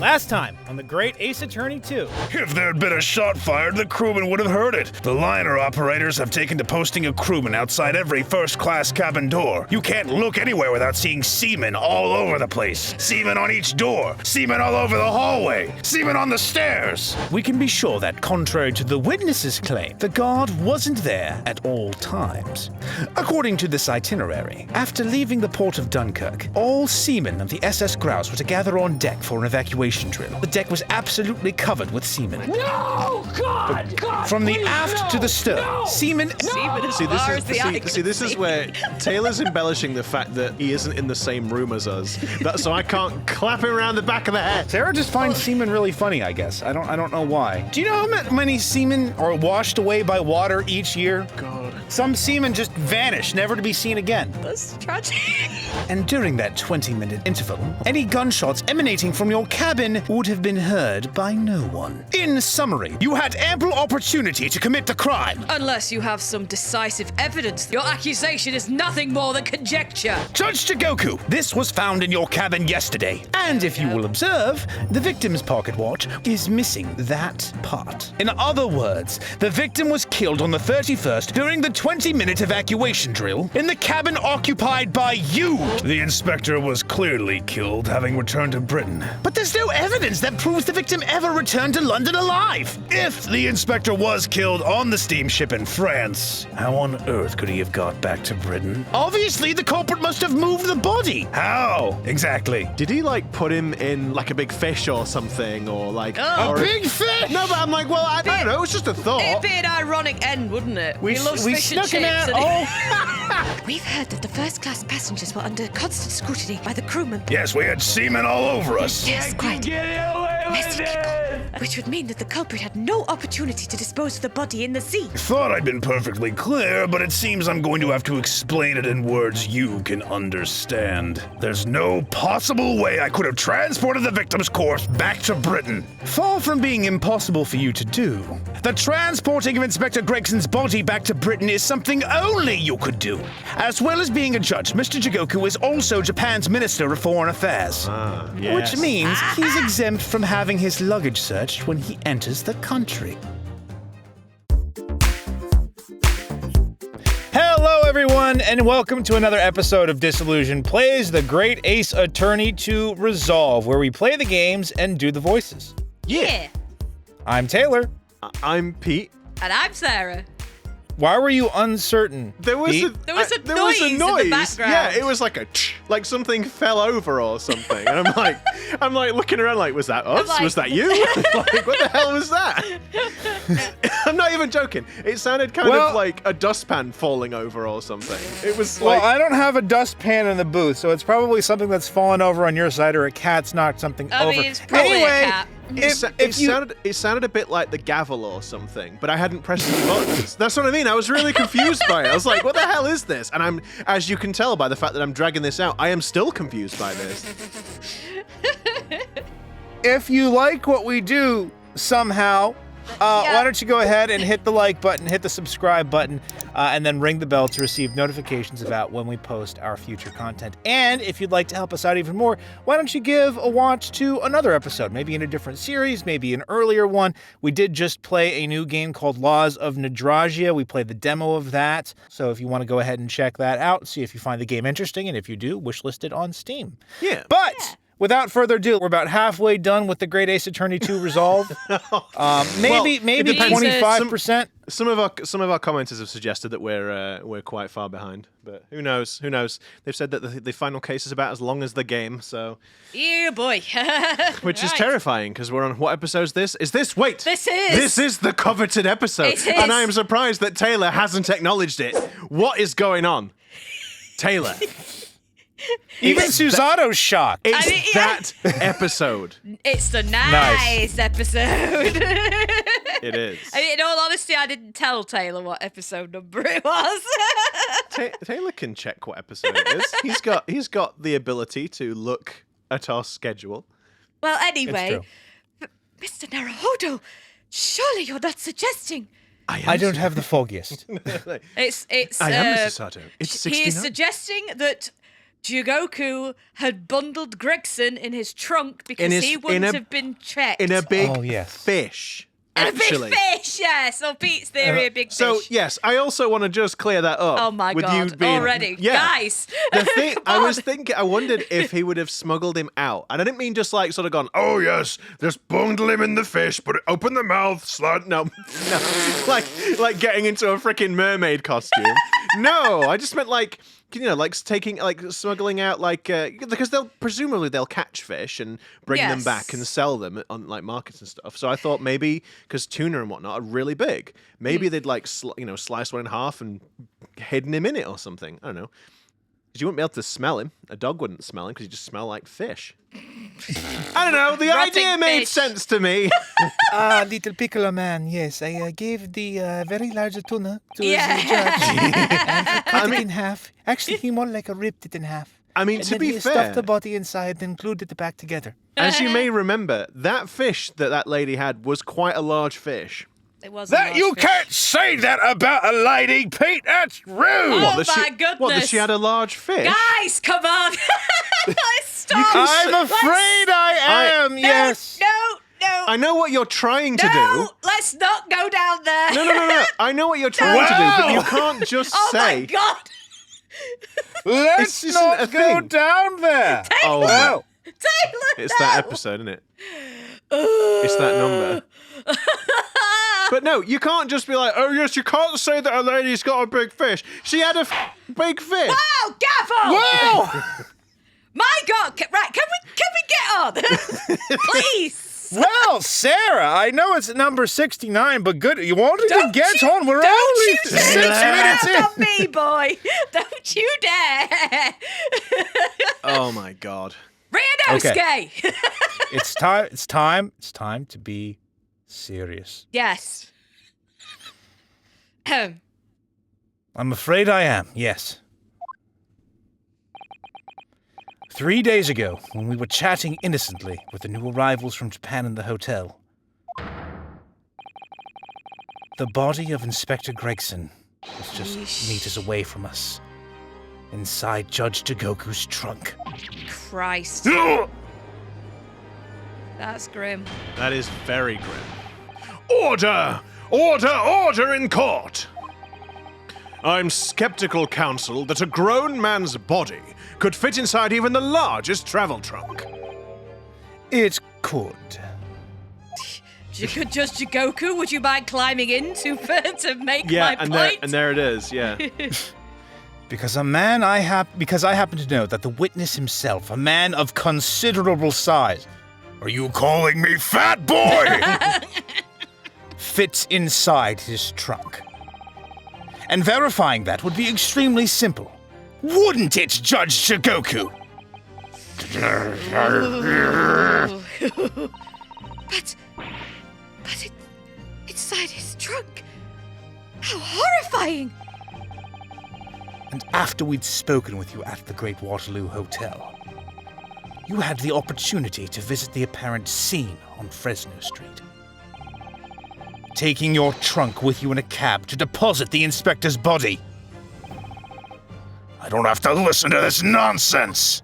Last time on the Great Ace Attorney 2. If there had been a shot fired, the crewman would have heard it. The liner operators have taken to posting a crewman outside every first-class cabin door. You can't look anywhere without seeing seamen all over the place. Seamen on each door. Seamen all over the hallway. Seamen on the stairs. We can be sure that, contrary to the witness's claim, the guard wasn't there at all times. According to this itinerary, after leaving the port of Dunkirk, all seamen of the SS Grouse were to gather on deck for an evacuation drill. The deck was absolutely covered with seamen. No! God! God! From the please, aft no! to the stern, No! Seamen... No! This is where Taylor's embellishing the fact that he isn't in the same room as us. So I can't clap him around the back of the head. Sarah just finds seamen really funny, I guess. I don't know why. Do you know how many seamen are washed away by water each year? God. Some seamen just vanish, never to be seen again. That's tragic. And during that 20-minute interval, any gunshots emanating from your cabin would have been heard by no one. In summary, you had ample opportunity to commit the crime. Unless you have some decisive evidence. Your accusation is nothing more than conjecture. Judge Jigoku, this was found in your cabin yesterday. And if you will observe, the victim's pocket watch is missing that part. In other words, the victim was killed on the 31st during the 20-minute evacuation drill in the cabin occupied by you. The inspector was clearly killed, having returned to Britain. But there's no evidence that proves the victim ever returned to London alive. If the inspector was killed on the steamship in France, how on earth could he have got back to Britain? Obviously, the culprit must have moved the body. How? Exactly. Did he, put him in, a big fish or something, or, Oh. A big fish? No, but I'm like, well, I don't know, it's just a thought. It'd be an ironic end, wouldn't it? We He loves we fish and snuck in chips. there. We've heard that the first-class passengers were under constant scrutiny by the crewmen. Yes, we had seamen all over us. Yes, quite. Get away Messy with people. it! Which would mean that the culprit had no opportunity to dispose of the body in the sea. Thought I'd been perfectly clear, but it seems I'm going to have to explain it in words you can understand. There's no possible way I could have transported the victim's corpse back to Britain. Far from being impossible for you to do, the transporting of Inspector Gregson's body back to Britain is something only you could do. As well as being a judge, Mr. Jigoku is also Japan's Minister of Foreign Affairs. Yes. Which means he's exempt from having his luggage searched when he enters the country. Hello, everyone, and welcome to another episode of Disillusion Plays the Great Ace Attorney 2 Resolve, where we play the games and do the voices. Yeah. I'm Taylor. I'm Pete. And I'm Sarah. Why were you uncertain? There was Pete? There was a noise in the background. Yeah, it was like a like something fell over or something. And I'm like looking around like, was that us? like- Was that you? Like, what the hell was that? I'm not even joking. It sounded kind of like a dustpan falling over or something. It was Well, like I don't have a dustpan in the booth, so it's probably something that's fallen over on your side or a cat's knocked something I over. mean, it's probably Anyway, a cat. it sounded a bit like the gavel or something, but I hadn't pressed the buttons. That's what I mean. I was really confused by it. I was like, what the hell is this? And I'm, as you can tell by the fact that I'm dragging this out, I am still confused by this. If you like what we do somehow, why don't you go ahead and hit the like button, hit the subscribe button, and then ring the bell to receive notifications about when we post our future content. And if you'd like to help us out even more, why don't you give a watch to another episode, maybe in a different series, maybe an earlier one. We did just play a new game called Laws of Nadragia. We played the demo of that. So if you want to go ahead and check that out, see if you find the game interesting, and if you do, wishlist it on Steam. Yeah. But without further ado, we're about halfway done with the Great Ace Attorney 2 Resolve. Maybe depends. 25%. Some of our commenters have suggested that we're quite far behind, but who knows? Who knows? They've said that the final case is about as long as the game, so Yeah, boy. which is Right. terrifying because we're on what episode is this? Is this wait? This is. This is the coveted episode, It is. and I am surprised that Taylor hasn't acknowledged it. What is going on, Taylor? Even Susato's shocked. It's I mean, yeah. that episode. It's the nice episode. It is. I mean, in all honesty, I didn't tell Taylor what episode number it was. Taylor can check what episode it is. He's got the ability to look at our schedule. Well, It's anyway, true. Mr. Naruhodo, surely you're not suggesting... I don't have the foggiest. It's I am Mrs. Sato. It's He 69. is suggesting that Jigoku had bundled Gregson in his trunk because he wouldn't have been checked. In a big In fish. a Actually. big fish, yeah. So Pete's theory, a big fish. So, yes, I also want to just clear that up. Oh my with God, you being, already. Yeah. Guys. The thing, Come I was on. thinking, I wondered if he would have smuggled him out. And I didn't mean just like sort of gone, Oh, yes, just bundle him in the fish, but open the mouth, slut. no, like getting into a freaking mermaid costume. No, I just meant like, smuggling out because presumably they'll catch fish and bring them back and sell them on like markets and stuff. So I thought maybe because tuna and whatnot are really big, maybe they'd like slice one in half and hidden him in it or something. I don't know. Because you wouldn't be able to smell him. A dog wouldn't smell him because you just smell like fish. I don't know. The idea made sense to me. Little piccolo man, yes. I gave the very large tuna to the judge. And cut it in half. Actually, he more like ripped it in half. I mean, And to then be he fair, stuffed the body inside, then glued it back together. as you may remember, that fish that lady had was quite a large fish. It was That you can't say that about a lady, Pete. That's rude. Oh that my she, goodness. What, that she had a large fish? Guys, come on. Stop. I'm afraid I am, yes. No. I know what you're trying to No, do. let's not go down there. No. I know what you're trying to do, but you can't just Oh say. my God. Let's isn't not a go thing. down there. Oh, Wow. Taylor, it's no. that episode, isn't it? It's that number. But no, you can't just be like, oh yes, you can't say that a lady's got a big fish. She had a big fish. Oh, Gavel! Whoa! My God! Right, can we get on? Please! Well, Sarah, I know it's number 69, but good. You wanted to get on. We're don't only you 6 dare minutes in. on me, boy! Don't you dare! Oh my God. Ryunosuke! It's time to be serious. Yes. I'm afraid I am, yes. 3 days ago, when we were chatting innocently with the new arrivals from Japan in the hotel, the body of Inspector Gregson was just meters away from us, inside Judge Jigoku's trunk. Christ. That's grim. That is very grim. Order! Order in court! I'm skeptical, counsel, that a grown man's body could fit inside even the largest travel trunk. It could. Just Jigoku, would you mind climbing in to make my point? And there it is, yeah. Because I happen to know that the witness himself, a man of considerable size, Are you calling me fat boy? fits inside his trunk. And verifying that would be extremely simple. Wouldn't it, Judge Jigoku? But inside his trunk. How horrifying! And after we'd spoken with you at the Great Waterloo Hotel, you had the opportunity to visit the apparent scene on Fresno Street, taking your trunk with you in a cab to deposit the inspector's body. I don't have to listen to this nonsense.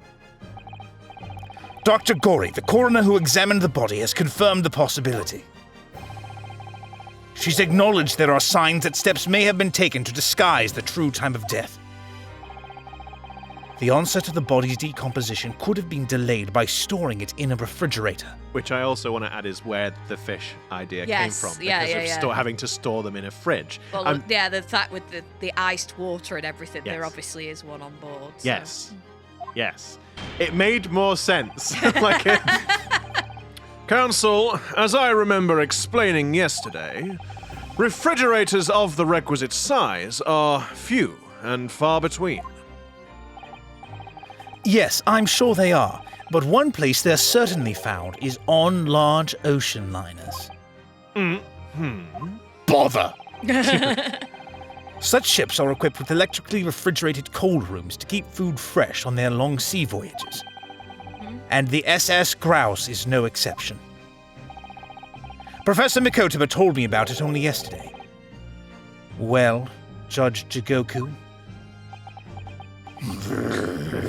Dr. Gori, the coroner who examined the body, has confirmed the possibility. She's acknowledged there are signs that steps may have been taken to disguise the true time of death. The onset of the body's decomposition could have been delayed by storing it in a refrigerator. Which I also want to add is where the fish idea Yes, came from. yeah, Because yeah, of yeah. having to store them in a fridge. Well, yeah, the fact with the iced water and everything, there Yes. obviously is one on board. So. Yes. It made more sense. Counsel, as I remember explaining yesterday, refrigerators of the requisite size are few and far between. Yes, I'm sure they are, but one place they're certainly found is on large ocean liners. Bother. Such ships are equipped with electrically refrigerated cold rooms to keep food fresh on their long sea voyages. And the SS Grouse is no exception. Professor Mikotoba told me about it only yesterday. Well, Judge Jigoku,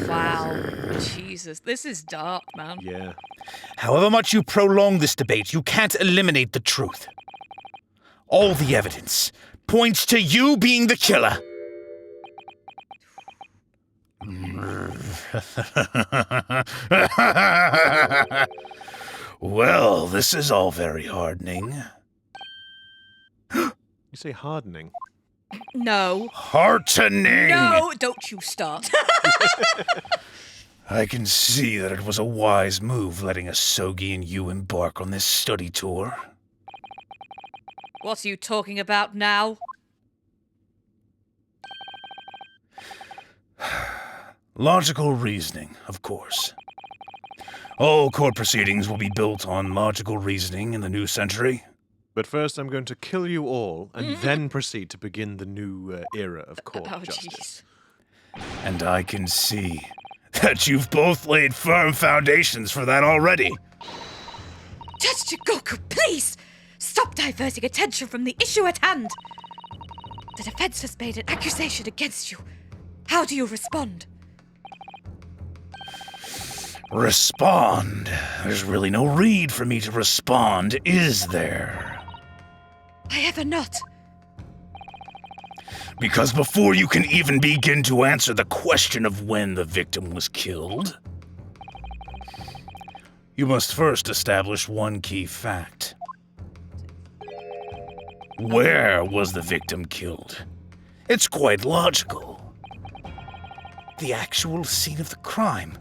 Wow. Jesus, this is dark, man. Yeah. However much you prolong this debate, you can't eliminate the truth. All the evidence points to you being the killer. Well, this is all very hardening. You say hardening? No. Heartening! No, don't you start. I can see that it was a wise move letting Asogi and you embark on this study tour. What are you talking about now? Logical reasoning, of course. All court proceedings will be built on logical reasoning in the new century. But first, I'm going to kill you all, and then proceed to begin the new era of court justice. Jeez. And I can see that you've both laid firm foundations for that already. Judge Jigoku, please! Stop diverting attention from the issue at hand! The defense has made an accusation against you. How do you respond? Respond? There's really no need for me to respond, is there? I ever not. Because before you can even begin to answer the question of when the victim was killed, you must first establish one key fact. Where was the victim killed? It's quite logical. The actual scene of the crime.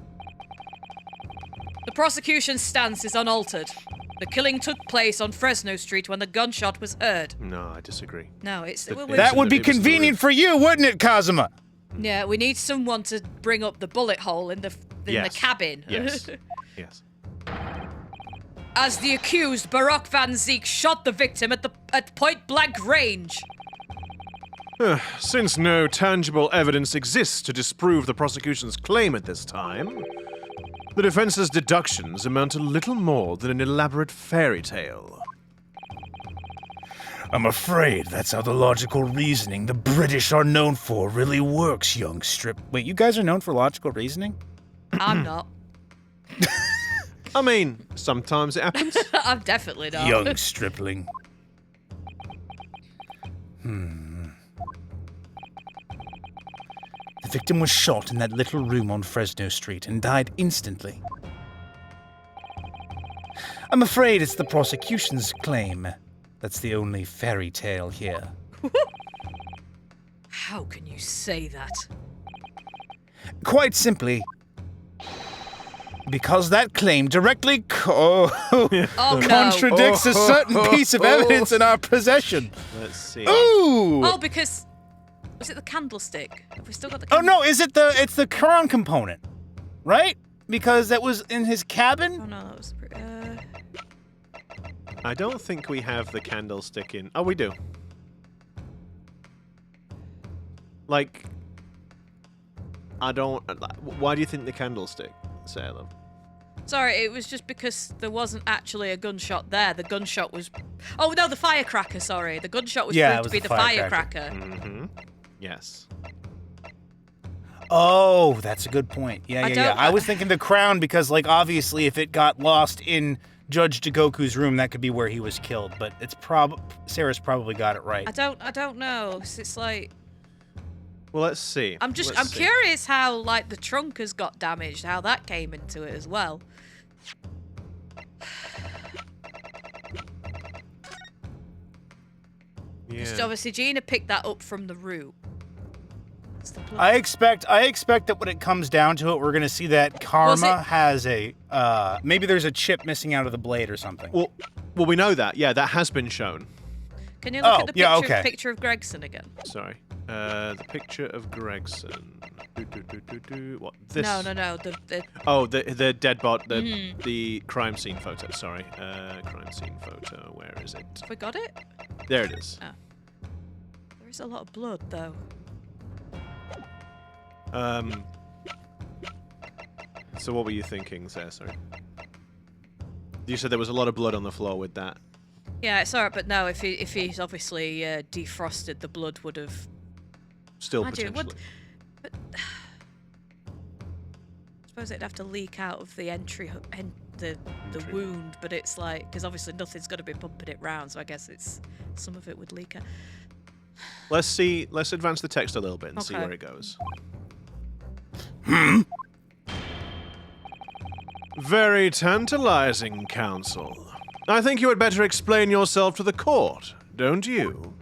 The prosecution's stance is unaltered. The killing took place on Fresno Street when the gunshot was heard. No, I disagree. No, it's... That would be convenient for you, wouldn't it, Kazuma? Yeah, we need someone to bring up the bullet hole in the cabin. Yes. Yes. As the accused, Barak Van Zeek shot the victim at point-blank range. Since no tangible evidence exists to disprove the prosecution's claim at this time, the defense's deductions amount to little more than an elaborate fairy tale. I'm afraid that's how the logical reasoning the British are known for really works, young strip. Wait, you guys are known for logical reasoning? I'm not. I mean, sometimes it happens. I'm definitely not. Young stripling. The victim was shot in that little room on Fresno Street and died instantly. I'm afraid it's the prosecution's claim. That's the only fairy tale here. How can you say that? Quite simply, because that claim directly contradicts a certain piece of evidence in our possession. Let's see. Ooh! Oh, because... Was it the candlestick? Have we still got the Oh candlestick? no, it's the Quran component, right? Because that was in his cabin? Oh no, that was... I don't think we have the candlestick in... Oh, we do. Like... I don't... Why do you think the candlestick, Salem? Sorry, it was just because there wasn't actually a gunshot there. The gunshot was... Oh no, the firecracker, sorry. The gunshot was proved to be the firecracker. Mm-hmm. Yes. Oh, that's a good point. Yeah. I was thinking the crown because, like, obviously if it got lost in Judge Jigoku's room, that could be where he was killed, but it's Sarah's probably got it right. I don't know. It's like... Well, let's see. I'm curious how, like, the trunk has got damaged, how that came into it as well. Yeah. Just obviously Gina picked that up from the root. I expect that when it comes down to it, we're gonna see that Karma has a maybe there's a chip missing out of the blade or something. Well, we know that. Yeah, that has been shown. Can you look at the picture of Gregson again? Sorry. The picture of Gregson. What? This? No. The dead body. The crime scene photo. Sorry. Crime scene photo. Where is it? Have we got it? There it is. Oh. There is a lot of blood, though. So what were you thinking, Sarah? Sorry. You said there was a lot of blood on the floor with that. Yeah, it's alright, but no, if he's obviously defrosted, the blood would have... Still potentially. suppose it'd have to leak out of the the wound, but it's like, because obviously nothing's going to be pumping it round, so I guess some of it would leak out. Let's advance the text a little bit and see where it goes. Very tantalizing, counsel. I think you had better explain yourself to the court, don't you?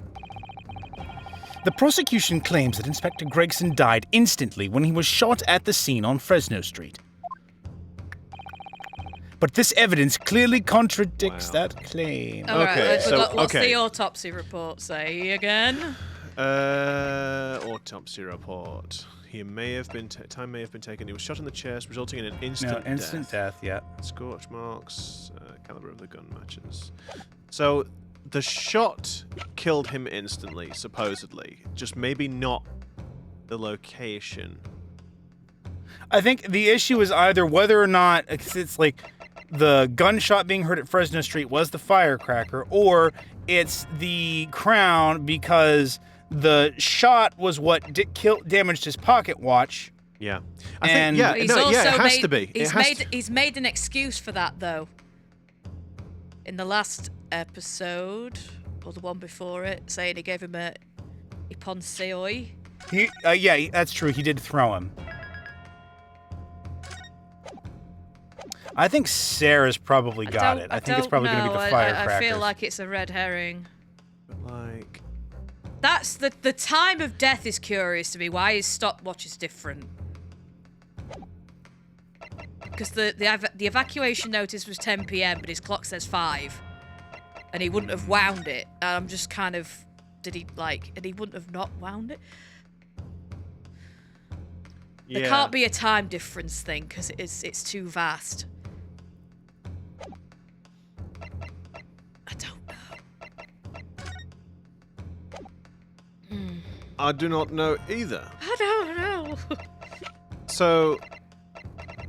The prosecution claims that Inspector Gregson died instantly when he was shot at the scene on Fresno Street. But this evidence clearly contradicts that claim. All right, what's the autopsy report say again? Autopsy report. Time may have been taken. He was shot in the chest, resulting in an instant death. Yeah. Scorch marks. Caliber of the gun matches. So the shot killed him instantly, supposedly. Just maybe not the location. I think the issue is either whether or not it's like the gunshot being heard at Fresno Street was the firecracker, or it's the crown because the shot was what damaged his pocket watch. Yeah. I think, it has to be. He's made an excuse for that, though. In the last episode, or the one before it, saying he gave him a Iponseoi. That's true. He did throw him. I think Sarah's probably got it. I think it's probably going to be the firecrackers. I feel like it's a red herring. Like... That's the time of death is curious to me. Why his stopwatch is different? Because the evacuation notice was 10 p.m, but his clock says 5, and he wouldn't have wound it. And I'm just kind of, and he wouldn't have not wound it. Yeah. There can't be a time difference thing because it's too vast. I don't know. I do not know either. I don't know. So,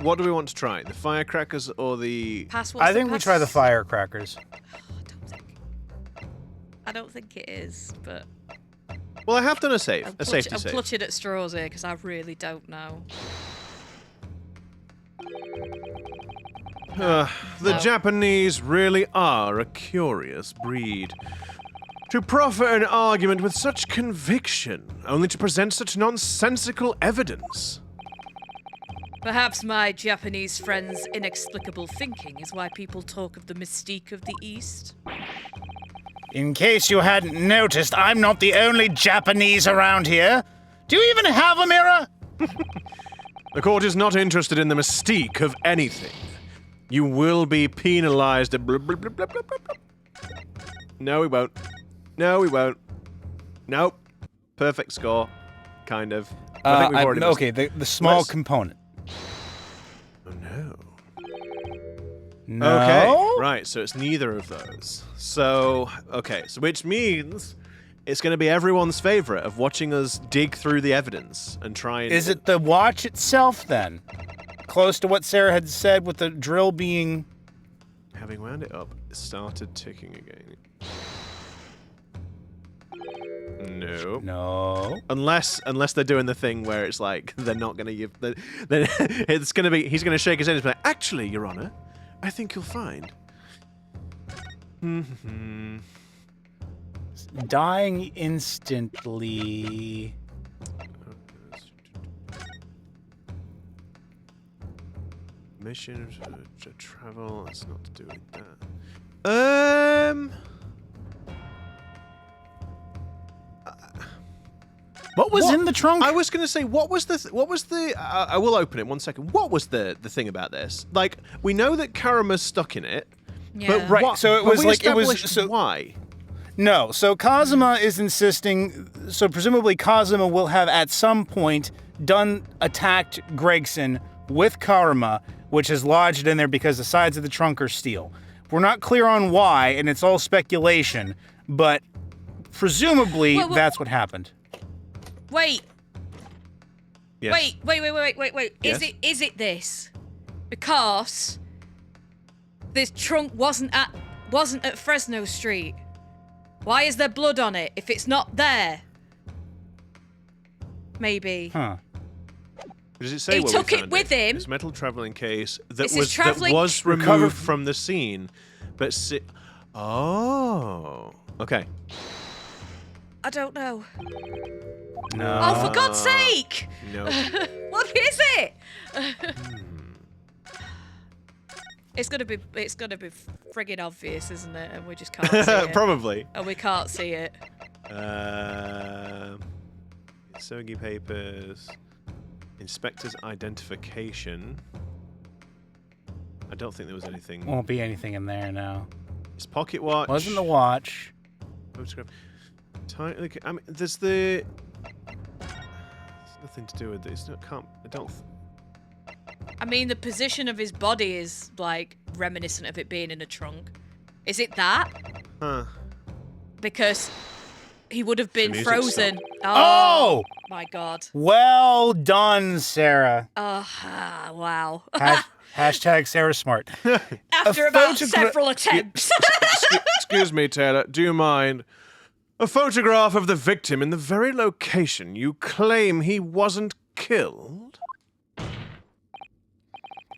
what do we want to try? The firecrackers or the... I think we try the firecrackers. I don't think it is, but... Well, I have done a safety save. I'm clutching at straws here because I really don't know. The Japanese really are a curious breed. To proffer an argument with such conviction, only to present such nonsensical evidence. Perhaps my Japanese friend's inexplicable thinking is why people talk of the mystique of the East. In case you hadn't noticed, I'm not the only Japanese around here. Do you even have a mirror? The court is not interested in the mystique of anything. You will be penalized. No, we won't. No, we won't. Nope. Perfect score. Kind of. I think we've already missed. Okay, the small component. Oh, no. No? Okay, right, so it's neither of those. So, okay, so which means it's going to be everyone's favorite of watching us dig through the evidence and try and... Is it the watch itself, then? Close to what Sarah had said with the drill being... Having wound it up, it started ticking again. No. No. Unless they're doing the thing where it's like, they're not going to give... It's going to be... He's going to shake his head and be like, actually, Your Honor, I think you'll find... Dying instantly... Mission to travel, that's not to do with that. What was in the trunk? I was going to say, what was the... I will open it 1 second. What was the thing about this? Like, we know that Karuma's stuck in it. Yeah. But right, so it was like... Why? No, so Kazuma is insisting... So presumably Kazuma will have at some point attacked Gregson with Karuma, which is lodged in there because the sides of the trunk are steel. We're not clear on why, and it's all speculation, but presumably that's what happened. Wait. Yes. Wait. Yes? Is it this? Because this trunk wasn't at Fresno Street. Why is there blood on it if it's not there? Maybe. Huh. Does it say He where took we it found with him. It's metal traveling case that This is that travelling- was removed Recovered- from the scene, but oh, okay. I don't know. No. Oh, for God's sake! No. What is it? It's gonna be friggin' obvious, isn't it? And we just can't see it. Probably. And we can't see it. Asogi papers. Inspector's identification. I don't think there was anything. Won't be anything in there now. His pocket watch. Wasn't the watch. Photograph. I mean, there's the. There's nothing to do with this. No, can't. I don't. I mean, the position of his body is, like, reminiscent of it being in a trunk. Is it that? Huh. Because he would have been music frozen. Oh! My God. Well done, Sarah. Wow. Hashtag Sarah Smart. After about several attempts. Excuse me, Taylor. Do you mind? A photograph of the victim in the very location you claim he wasn't killed?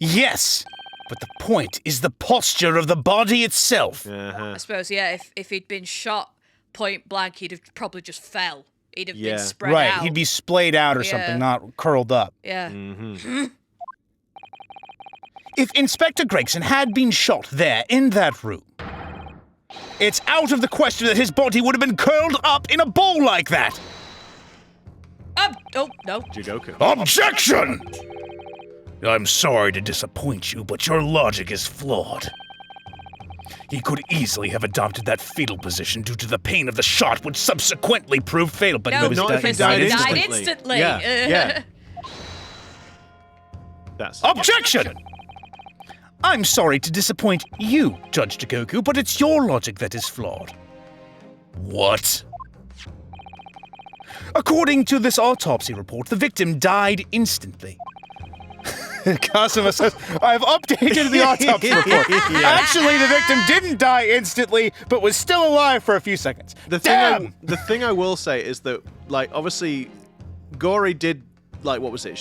Yes, but the point is the posture of the body itself. I suppose, yeah, if he'd been shot point blank, he'd have probably just fell. He'd have been spread Right, out. he'd be splayed out or Yeah. something, not curled up. Yeah. If Inspector Gregson had been shot there in that room, it's out of the question that his body would have been curled up in a ball like that. Oh, no. Jigoku. Objection! I'm sorry to disappoint you, but your logic is flawed. He could easily have adopted that fetal position due to the pain of the shot, which subsequently proved fatal. But No, he was not if he because died he died instantly. instantly. Yeah. That's Objection! I'm sorry to disappoint you, Judge Jigoku, but it's your logic that is flawed. What? According to this autopsy report, the victim died instantly. Kazuma says, I've updated the autopsy report. Actually, the victim didn't die instantly, but was still alive for a few seconds. the thing I will say is that, like, obviously, Gori did, like, what was it?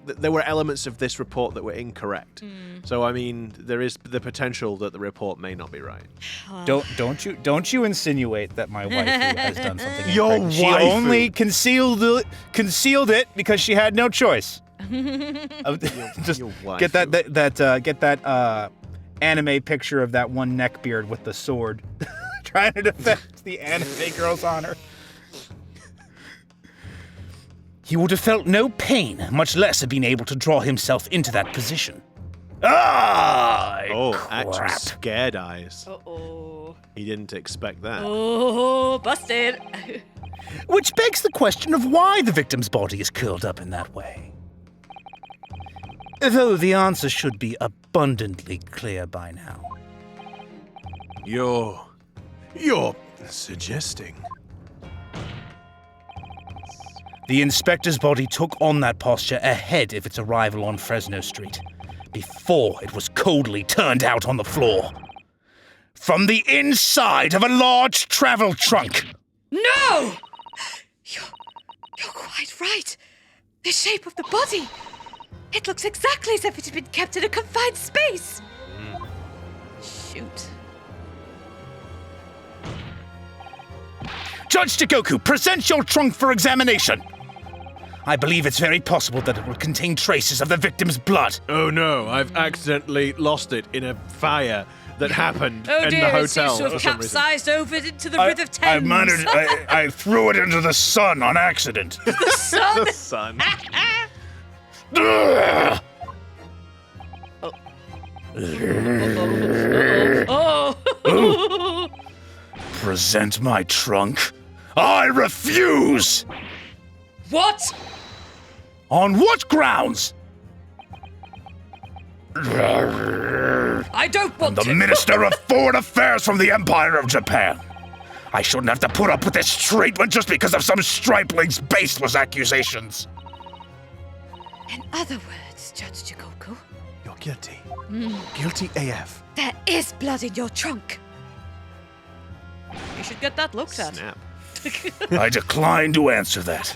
There were elements of this report that were incorrect. So I mean, there is the potential that the report may not be right. Don't you insinuate that my waifu has done something Your incorrect. She waifu. only concealed it because she had no choice. Just your get waifu. get that anime picture of that one neckbeard with the sword, trying to defend the anime girl's honor. He would have felt no pain, much less have been able to draw himself into that position. Oh, actual crap. scared eyes. Uh-oh. He didn't expect that. Oh, busted. Which begs the question of why the victim's body is curled up in that way. Though the answer should be abundantly clear by now. You're suggesting. The inspector's body took on that posture ahead of its arrival on Fresno Street, before it was coldly turned out on the floor. From the inside of a large travel trunk. No! You're quite right. The shape of the body. It looks exactly as if it had been kept in a confined space. Shoot. Judge Jigoku, present your trunk for examination. I believe it's very possible that it will contain traces of the victim's blood. Oh no, I've accidentally lost it in a fire that happened Oh in dear, the it seems hotel to have for some reason. capsized over into the River Thames. I threw it into the sun on accident. Son. The sun. Ugh. Oh. Present my trunk. I refuse! What? On what grounds? I don't want The to. Minister of Foreign Affairs from the Empire of Japan. I shouldn't have to put up with this treatment just because of some stripling's baseless accusations. In other words, Judge Jigoku, You're guilty. Guilty AF. there is blood in your trunk. You should get that looked at. Snap. I decline to answer that.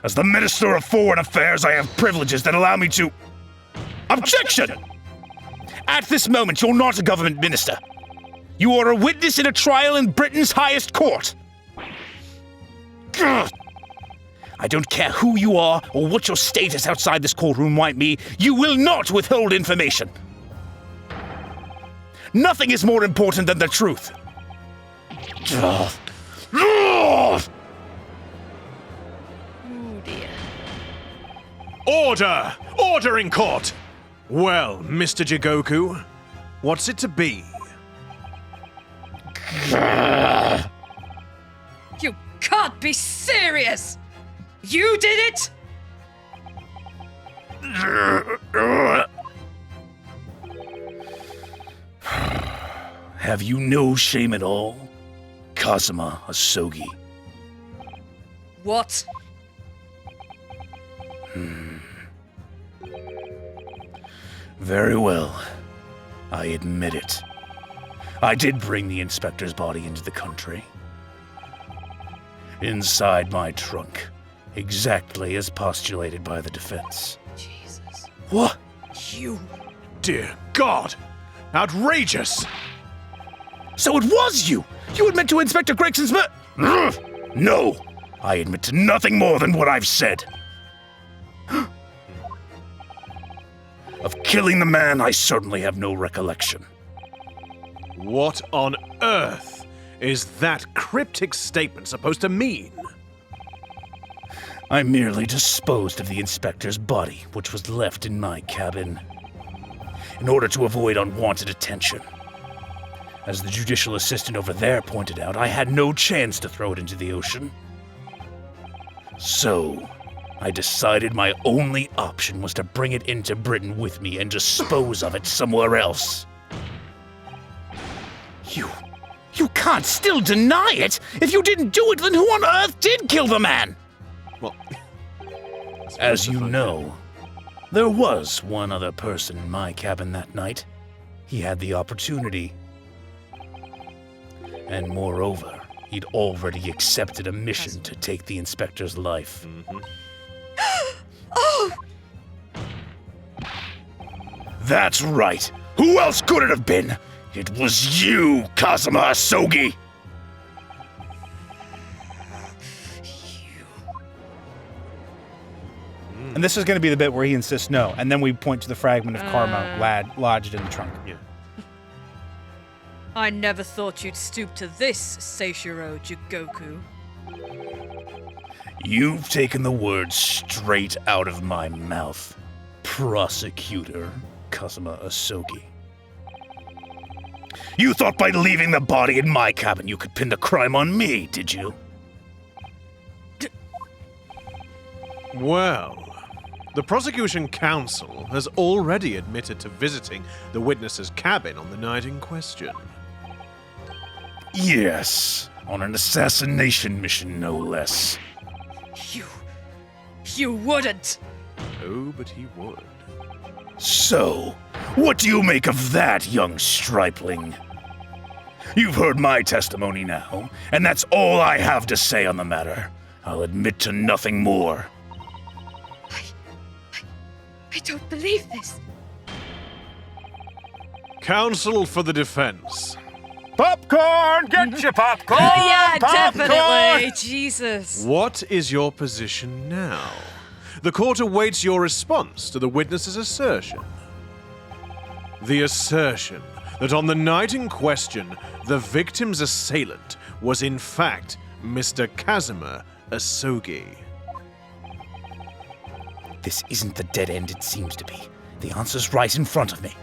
As the Minister of Foreign Affairs, I have privileges that allow me to... Objection! At this moment, you're not a government minister. You are a witness in a trial in Britain's highest court. Ugh. I don't care who you are or what your status outside this courtroom might be, you will not withhold information. Nothing is more important than the truth. Ugh. Ugh. Oh dear. Order! Order in court! Well, Mr. Jigoku, what's it to be? You can't be serious! You did it? Have you no shame at all? Kazuma Asogi. What? Very well. I admit it. I did bring the inspector's body into the country. Inside my trunk. Exactly as postulated by the defense. Jesus. What? You. Dear God! Outrageous! So it was you! You admit to Inspector Gregson's No! I admit to nothing more than what I've said. Of killing the man, I certainly have no recollection. What on earth is that cryptic statement supposed to mean? I merely disposed of the inspector's body, which was left in my cabin, in order to avoid unwanted attention. As the judicial assistant over there pointed out, I had no chance to throw it into the ocean. So, I decided my only option was to bring it into Britain with me and dispose of it somewhere else. You can't still deny it! If you didn't do it, then who on earth did kill the man? Well, as you know, there was one other person in my cabin that night. He had the opportunity. And moreover, he'd already accepted a mission to take the inspector's life. Oh! That's right. Who else could it have been? It was you, Kazuma Asogi! And this is going to be the bit where he insists no, and then we point to the fragment of karma lodged in the trunk. Yeah. I never thought you'd stoop to this, Seishiro Jigoku. You've taken the words straight out of my mouth, Prosecutor Kazuma Asogi. You thought by leaving the body in my cabin you could pin the crime on me, did you? Well, the prosecution counsel has already admitted to visiting the witness's cabin on the night in question. Yes, on an assassination mission, no less. You wouldn't! Oh, but he would. So, what do you make of that, young stripling? You've heard my testimony now, and that's all I have to say on the matter. I'll admit to nothing more. I don't believe this. Counsel for the defense. Popcorn! Get your popcorn! Yeah, Popcorn! definitely! Jesus. What is your position now? The court awaits your response to the witness's assertion. The assertion that on the night in question, the victim's assailant was in fact Mr. Kazuma Asogi. This isn't the dead end it seems to be. The answer's right in front of me.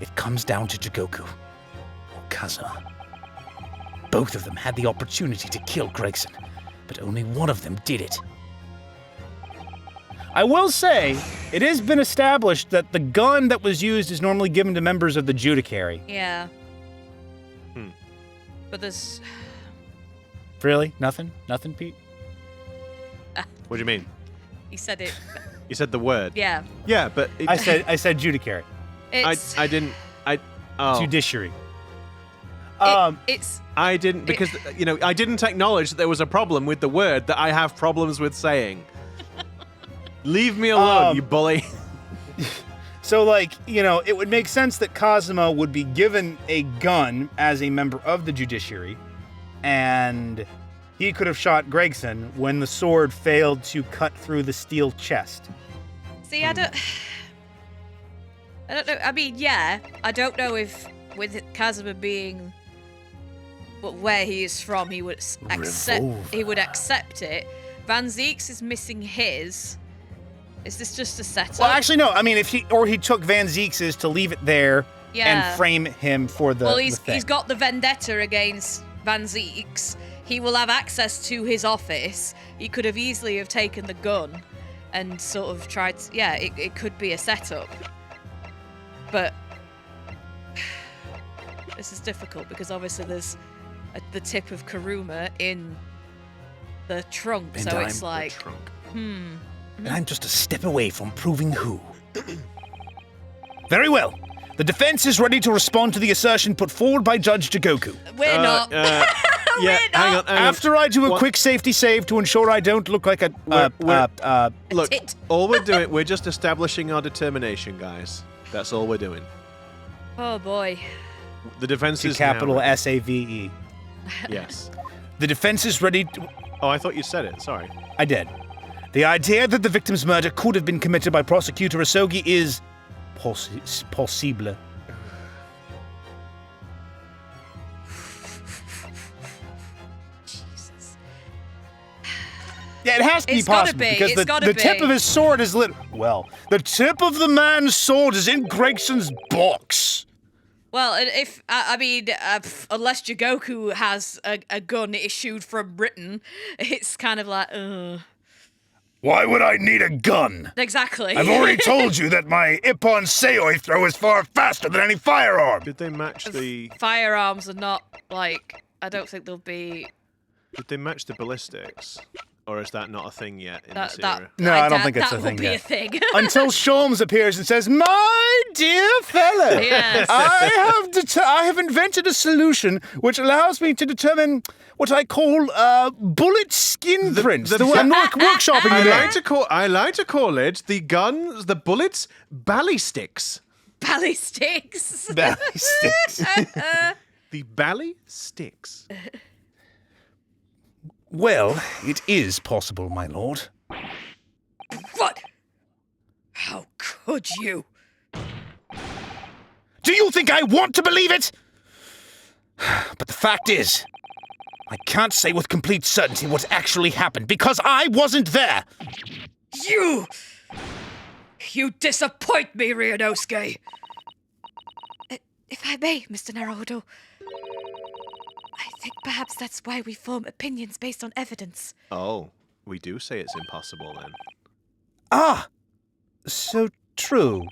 It comes down to Jigoku or Kaza. Both of them had the opportunity to kill Gregson, but only one of them did it. I will say, it has been established that the gun that was used is normally given to members of the judiciary. Yeah. But there's... Really? Nothing? Nothing, Pete? What do you mean? He said it. You said the word. Yeah. Yeah, but it, I said judiciary. It's... I didn't. Oh. Judiciary. I didn't, because, I didn't acknowledge that there was a problem with the word that I have problems with saying. Leave me alone, you bully. So, it would make sense that Kazuma would be given a gun as a member of the judiciary, and he could have shot Gregson when the sword failed to cut through the steel chest. See, I don't know. I mean, yeah, I don't know if with Kazuma being where he is from, he would accept it. Van Zeeks is missing his. Is this just a setup? Well, actually, no. I mean, if he took Van Zeeks's to leave it there and frame him for the. Well, he's got the vendetta against Van Zeeks. He will have access to his office. He could have easily have taken the gun and sort of tried. It could be a setup, but this is difficult because obviously there's the tip of Kuruma in the trunk, And so it's I'm like, And I'm just a step away from proving who. Very well. The defense is ready to respond to the assertion put forward by Judge Jigoku. We're not. Yeah, hang on. After I do a quick safety save to ensure I don't look like a Look, tit. all we're doing, we're just establishing our determination, guys. That's all we're doing. Oh boy. The defense is capital now. SAVE. Yes. The defense is ready to... Oh, I thought you said it. Sorry. I did. The idea that the victim's murder could have been committed by Prosecutor Asogi is possible. Jesus. Yeah, it has to be It's gotta possible be, because it's gotta the tip be. of his sword is lit. Well, the tip of the man's sword is in Gregson's box. Well, if unless Jigoku has a gun issued from Britain, it's kind of like, Why would I need a gun? Exactly. I've already told you that my Ippon Seoi throw is far faster than any firearm. Did they match the? Firearms are not like. I don't think they'll be. Did they match the ballistics? Or is that not a thing yet in this that era? No, I don't think it's that a will thing be yet. a thing. Until Sholmes appears and says, "My dear fellow, Yes. I have invented a solution which allows me to determine what I call bullet skin prints." I'm not workshopping I today. like to call it the guns, the bullets, ballistics. Ballistics. Ballistics. The ballistics. Well, it is possible, my lord. What? How could you? Do you think I want to believe it? But the fact is, I can't say with complete certainty what actually happened because I wasn't there. You disappoint me, Ryunosuke. If I may, Mr. Naruhodo, I think perhaps that's why we form opinions based on evidence. Oh, we do say it's impossible then. Ah, so true.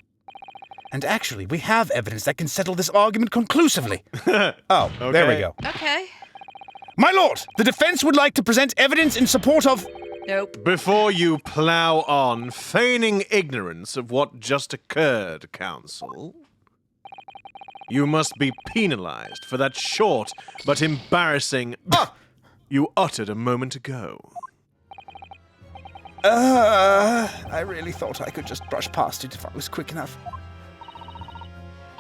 And actually, we have evidence that can settle this argument conclusively. Oh, there we go. Okay. My lord, the defense would like to present evidence in support of... Nope. Before you plow on, feigning ignorance of what just occurred, counsel, you must be penalized for that short but embarrassing you uttered a moment ago. I really thought I could just brush past it if I was quick enough.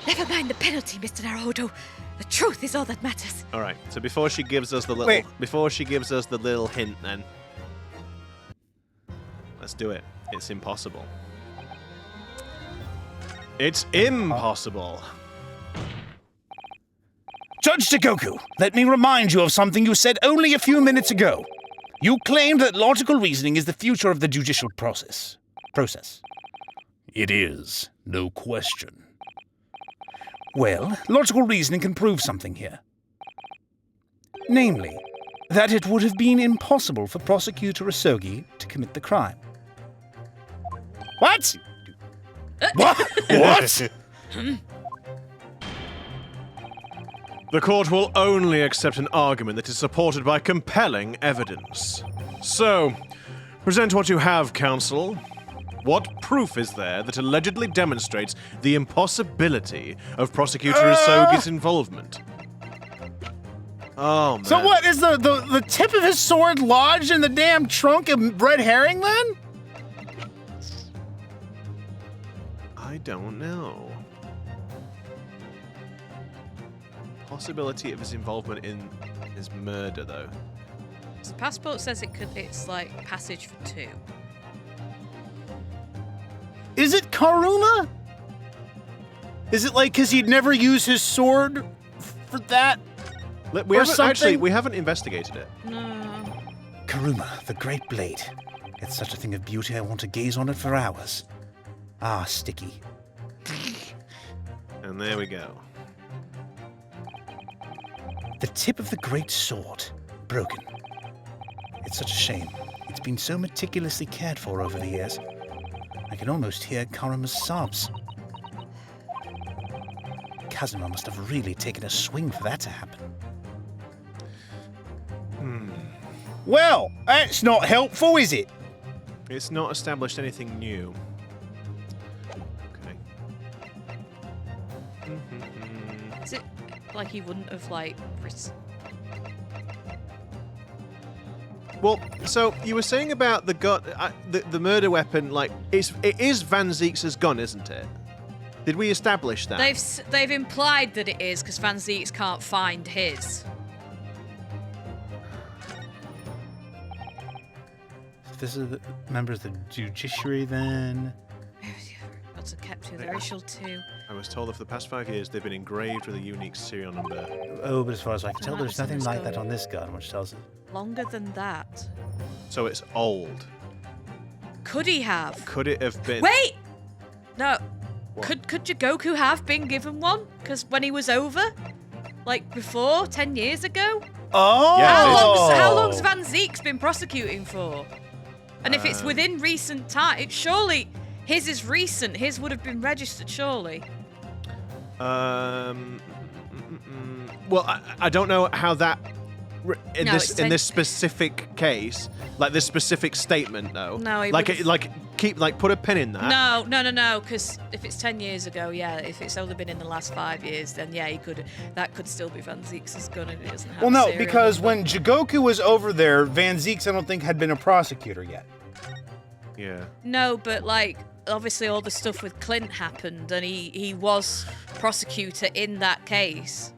Never mind the penalty, Mr. Naruhodo. The truth is all that matters. All right. So before she gives us the little hint, then let's do it. It's impossible. It's impossible. Judge Jigoku, let me remind you of something you said only a few minutes ago. You claimed that logical reasoning is the future of the judicial process. It is, no question. Well, logical reasoning can prove something here. Namely, that it would have been impossible for Prosecutor Asogi to commit the crime. What? What? The court will only accept an argument that is supported by compelling evidence. So, present what you have, counsel. What proof is there that allegedly demonstrates the impossibility of Prosecutor Asogi's involvement? Oh, man. So what, is the tip of his sword lodged in the damn trunk of red herring then? I don't know. Possibility of his involvement in his murder, though. The passport says it's like passage for 2. Is it Karuma? Is it like because he'd never use his sword for that? We Or haven't, something? actually, we haven't investigated it. No. Karuma, the great blade. It's such a thing of beauty, I want to gaze on it for hours. Ah, sticky. And there we go. The tip of the great sword. Broken. It's such a shame. It's been so meticulously cared for over the years. I can almost hear Karuma's sobs. Kazuma must have really taken a swing for that to happen. Well, that's not helpful, is it? It's not established anything new. Okay. Is it like he wouldn't have like Well, so you were saying about the gun, the murder weapon. Like, it is Van Zieks' gun, isn't it? Did we establish that? They've implied that it is because Van Zieks can't find his. This is the members of the judiciary then. Lots of kept to the racial 2. I was told that for the past 5 years they've been engraved with a unique serial number. Oh, but as far as I can tell, that there's was in nothing this like gun. that on this gun, which tells us. Longer than that. So it's old. Could he have? Could it have been? Wait! No. What? Could Jigoku have been given one? Because when he was over? Like before? 10 years ago? Oh! Yeah, How long's Van Zieks been prosecuting for? And if it's within recent time, surely his is recent. His would have been registered, surely. Well, I don't know how that in No, this it's in 10 this specific case, like this specific statement, though. No, he like would've- put a pin in that. No. Because if it's 10 years ago, yeah. If it's only been in the last 5 years, then yeah, that could still be Van Zieks' gun, and it doesn't have. Well, a no, serial because number. when Jigoku was over there, Van Zieks, I don't think, had been a prosecutor yet. Yeah. No, but like obviously all the stuff with Clint happened, and he was prosecutor in that case.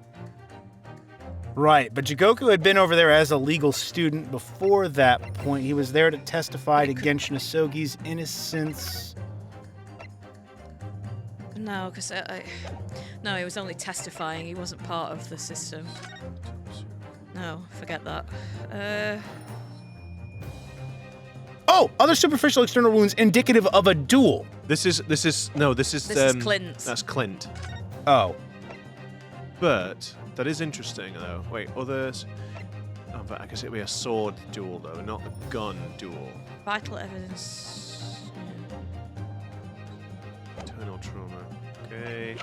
Right, but Jigoku had been over there as a legal student before that point. He was there to testify against Asogi's innocence. No, because no, he was only testifying. He wasn't part of the system. No, forget that. Oh, other superficial external wounds indicative of a duel. This is This is Clint's. That's Clint. Oh. But that is interesting, though. Wait, others. Oh, but I guess it'd be a sword duel, though, not a gun duel. Vital evidence. Internal trauma. Okay.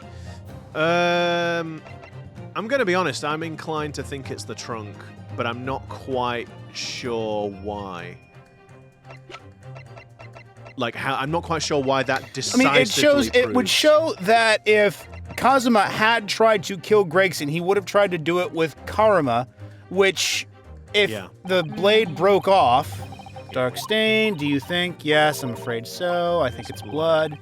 I'm gonna be honest. I'm inclined to think it's the trunk, but I'm not quite sure why. Like how? I'm not quite sure why that decisively. It would show that if Kazuma had tried to kill Gregson, he would have tried to do it with Karuma, which, if the blade broke off, dark stain, do you think? Yes, I'm afraid so. I think it's blood.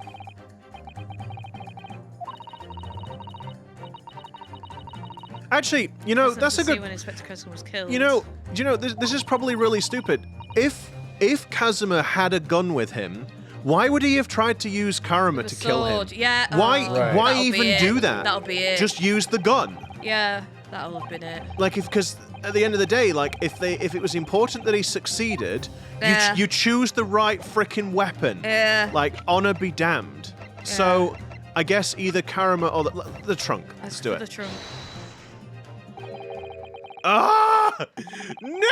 Actually, that's a good. When Inspector Gregson was killed. This is probably really stupid. If Kazuma had a gun with him, why would he have tried to use Karuma The to kill him? sword, yeah. Why That'll be even it. do that? That'll be it. Just use the gun. Yeah, that'll have been it. Like because at the end of the day, like if it was important that he succeeded, Yeah. you choose the right frickin' weapon. Yeah. Like honor be damned. So I guess either Karuma or the trunk. Let's do The it. trunk. Ah! No!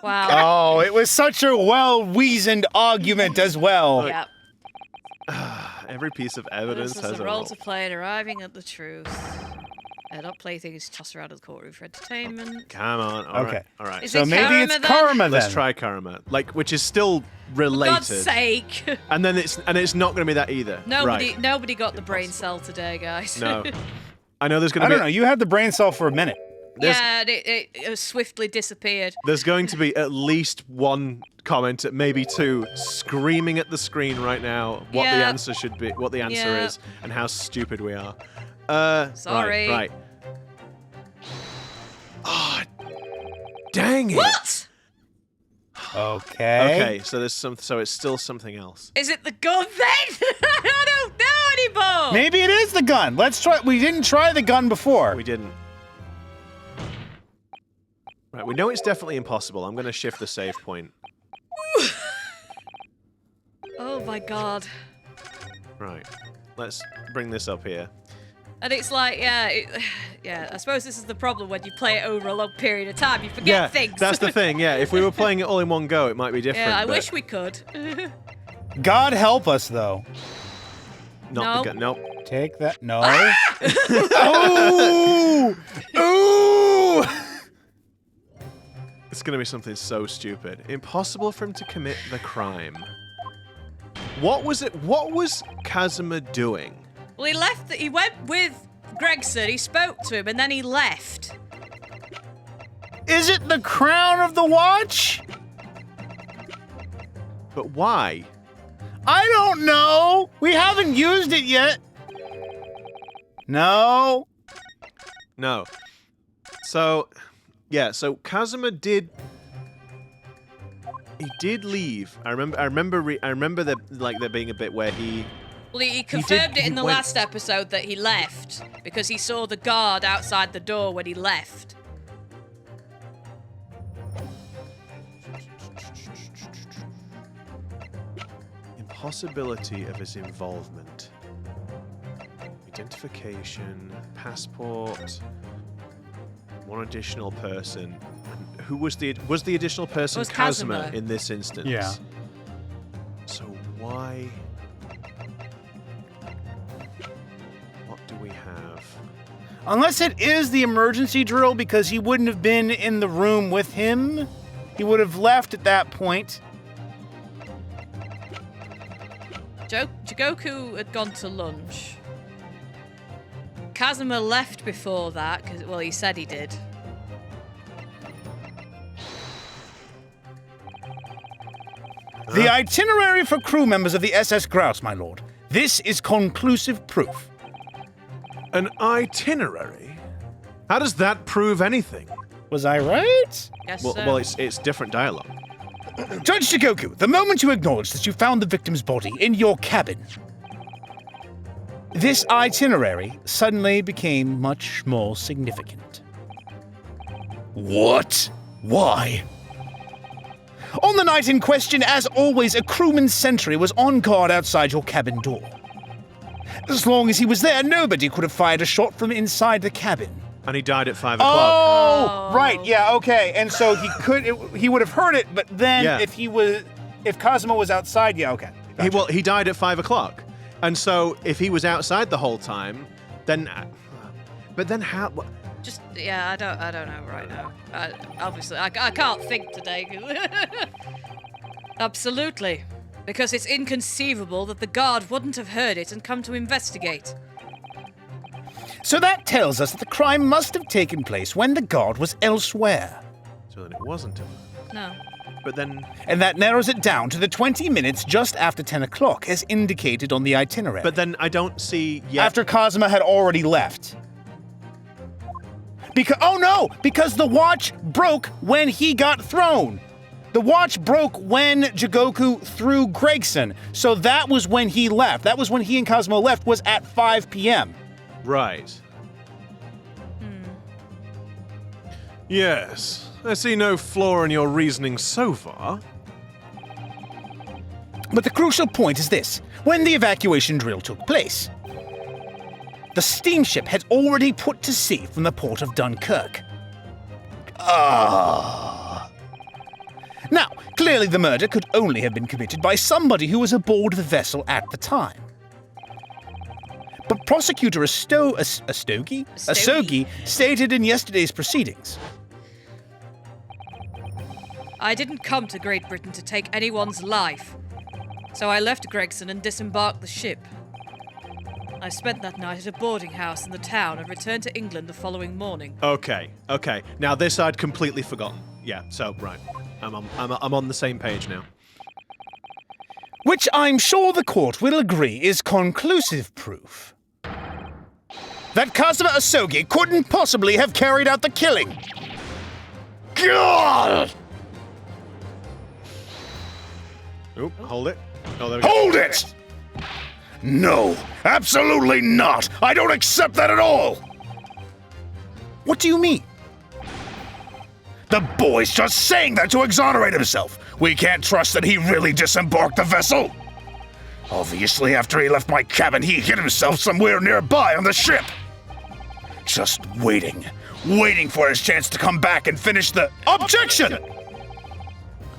Wow. Oh, it was such a well-reasoned argument as well. Yeah. Every piece of evidence This is has a a role role. to play in arriving at the truth. Not play things tossed around of the courtroom for entertainment. Come on. All right. Okay. All right. Is So it maybe Karuma it's then? Karma then. Let's try Karuma, which is still related. God's sake! And then it's not going to be that either. Nobody got the brain cell today, guys. No. I know there's going I to be. don't know. You had the brain cell for a minute. Yeah, and it swiftly disappeared. There's going to be at least one comment, maybe two, screaming at the screen right now what the answer should be, what the answer is, and how stupid we are. Sorry. Right. Oh, dang it! What? Okay. So it's still something else. Is it the gun then? I don't know anymore. Maybe it is the gun. Let's try. We didn't try the gun before. We didn't. Right, we know it's definitely impossible. I'm going to shift the save point. Oh my god. Right, let's bring this up here. And it's like, I suppose this is the problem when you play it over a long period of time. You forget things. That's the thing, yeah. If we were playing it all in one go, it might be different. Yeah, I but wish we could. God help us, though. Not the gun. Nope. Take that. No. Ooh! Ooh! It's going to be something so stupid. Impossible for him to commit the crime. What was it? What was Kazuma doing? Well, he left. He went with Gregson. He spoke to him, and then he left. Is it the crown of the watch? But why? I don't know. We haven't used it yet. No. No. So, yeah. So Kazuma did. He did leave. I remember there being a bit where he. Well, he confirmed it in the last episode that he left because he saw the guard outside the door when he left. Impossibility of his involvement. Identification, passport, one additional person. Who was the additional person? Was Kazuma in this instance. Yeah. So why? What do we have? Unless it is the emergency drill because he wouldn't have been in the room with him. He would have left at that point. Jigoku had gone to lunch. Kazuma left before that, because, well, he said he did. The itinerary for crew members of the SS Grouse, my lord. This is conclusive proof. An itinerary? How does that prove anything? Was I right? Yes, Well, it's different dialogue. Judge Jigoku, the moment you acknowledged that you found the victim's body in your cabin, this itinerary suddenly became much more significant. What? Why? On the night in question, as always, a crewman's sentry was on guard outside your cabin door. As long as he was there, nobody could have fired a shot from inside the cabin. And he died at 5 o'clock. Oh, right, yeah, okay. And so he would have heard it, but then if Kazuma was outside, yeah, okay. Gotcha. He died at 5 o'clock. And so if he was outside the whole time, then but then how I don't know right now. Obviously, I can't think today. Absolutely. Because it's inconceivable that the guard wouldn't have heard it and come to investigate. So that tells us that the crime must have taken place when the guard was elsewhere. So then it wasn't him. No. But then And that narrows it down to the 20 minutes just after 10 o'clock, as indicated on the itinerary. But then I don't see yet. After Kazuma had already left. Because the watch broke when he got thrown. The watch broke when Jigoku threw Gregson. So that was when he left. That was when he and Kazuma left, was at 5 p.m. Right. Yes. I see no flaw in your reasoning so far. But the crucial point is this. When the evacuation drill took place, the steamship had already put to sea from the port of Dunkirk. Now, clearly the murder could only have been committed by somebody who was aboard the vessel at the time. But Prosecutor Asogi stated in yesterday's proceedings. I didn't come to Great Britain to take anyone's life. So I left Gregson and disembarked the ship. I spent that night at a boarding house in the town and returned to England the following morning. Okay. Now this I'd completely forgotten. Yeah, so, right. I'm on the same page now. Which I'm sure the court will agree is conclusive proof that Kazuma Asogi couldn't possibly have carried out the killing. God! Oop, hold it. Oh, there we go. Hold it! No, absolutely not. I don't accept that at all. What do you mean? The boy's just saying that to exonerate himself. We can't trust that he really disembarked the vessel. Obviously, after he left my cabin, he hid himself somewhere nearby on the ship. Just waiting for his chance to come back and finish the— Objection!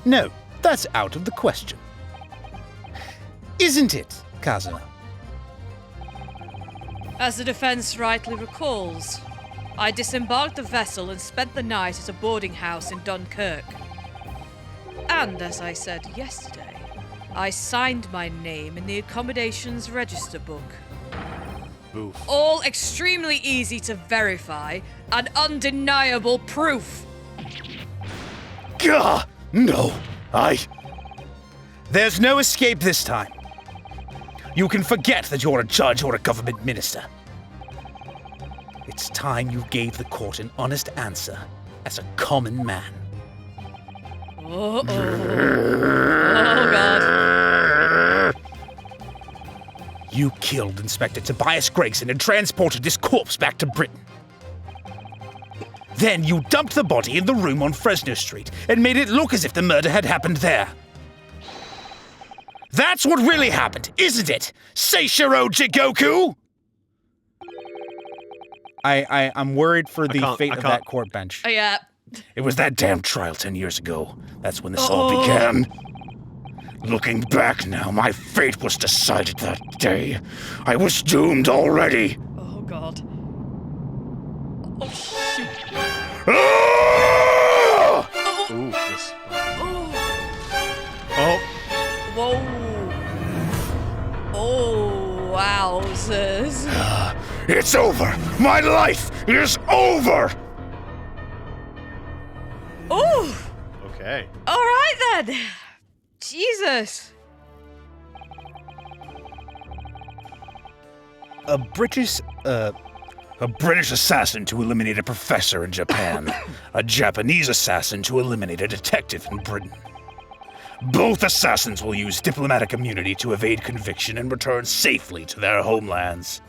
No, that's out of the question. Isn't it, Kaza? As the defense rightly recalls, I disembarked the vessel and spent the night at a boarding house in Dunkirk. And as I said yesterday, I signed my name in the accommodations register book. Oof. All extremely easy to verify and undeniable proof. Gah! No, There's no escape this time. You can forget that you're a judge or a government minister. It's time you gave the court an honest answer as a common man. Oh God. You killed Inspector Tobias Gregson and transported his corpse back to Britain. Then you dumped the body in the room on Fresno Street and made it look as if the murder had happened there. That's what really happened, isn't it? Seishiro Jigoku? I'm worried for the fate of that court bench. Yeah. it was that damn trial 10 years ago. That's when this all began. Looking back now, my fate was decided that day. I was doomed already. Oh God. Oh shoot. Ah! Ooh, this. Oh. Oh. Whoa. Oh, wowzers. It's over. My life is over. Ooh. Okay. All right then. Jesus. A British assassin to eliminate a professor in Japan. A Japanese assassin to eliminate a detective in Britain. Both assassins will use diplomatic immunity to evade conviction and return safely to their homelands.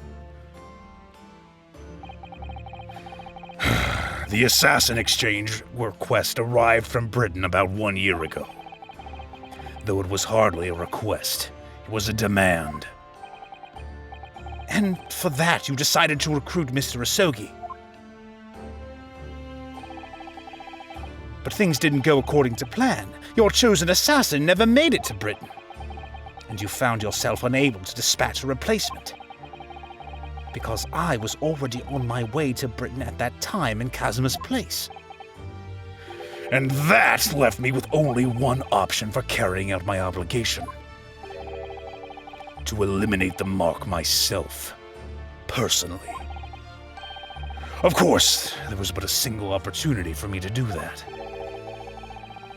The assassin exchange request arrived from Britain about 1 year ago. Though it was hardly a request, it was a demand. And for that, you decided to recruit Mr. Asogi. But things didn't go according to plan. Your chosen assassin never made it to Britain. And you found yourself unable to dispatch a replacement. Because I was already on my way to Britain at that time in Kazuma's place. And that left me with only one option for carrying out my obligation. To eliminate the mark myself, personally. Of course, there was but a single opportunity for me to do that.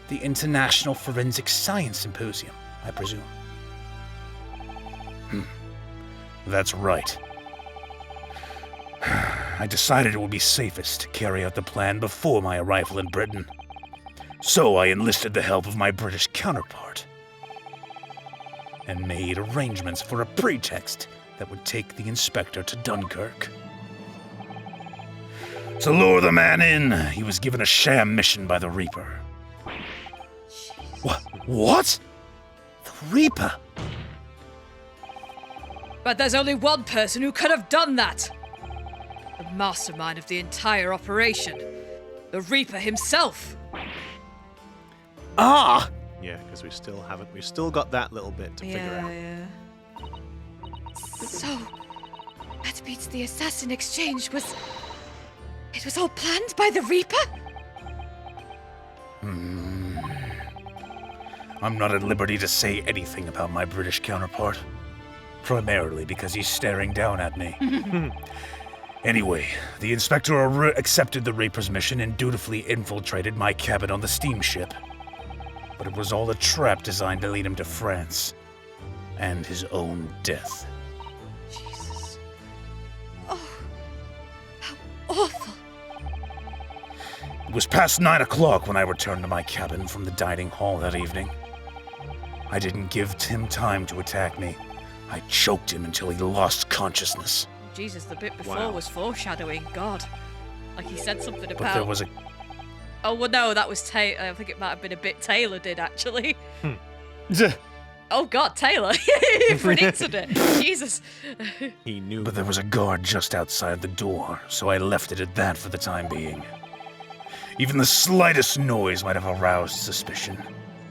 The International Forensic Science Symposium, I presume. That's right. I decided it would be safest to carry out the plan before my arrival in Britain. So I enlisted the help of my British counterpart. And made arrangements for a pretext that would take the inspector to Dunkirk. To lure the man in, he was given a sham mission by the Reaper. What? The Reaper? But there's only one person who could have done that. The mastermind of the entire operation. The Reaper himself. Ah! Yeah, because we've still got that little bit to figure out. Yeah. So, that means the assassin exchange was... It was all planned by the Reaper? I'm not at liberty to say anything about my British counterpart. Primarily because he's staring down at me. Anyway, the inspector accepted the Reaper's mission and dutifully infiltrated my cabin on the steamship. But it was all a trap designed to lead him to France. And his own death. Jesus. Oh, how awful. It was past 9 o'clock when I returned to my cabin from the dining hall that evening. I didn't give him time to attack me. I choked him until he lost consciousness. Jesus, the bit before was foreshadowing. God. Like he said something about... But there was a... Oh, well, no, that was Taylor. I think it might have been a bit Taylor did, actually. Oh, God, Taylor. He predicted it. Jesus. He knew. But there was a guard just outside the door, so I left it at that for the time being. Even the slightest noise might have aroused suspicion,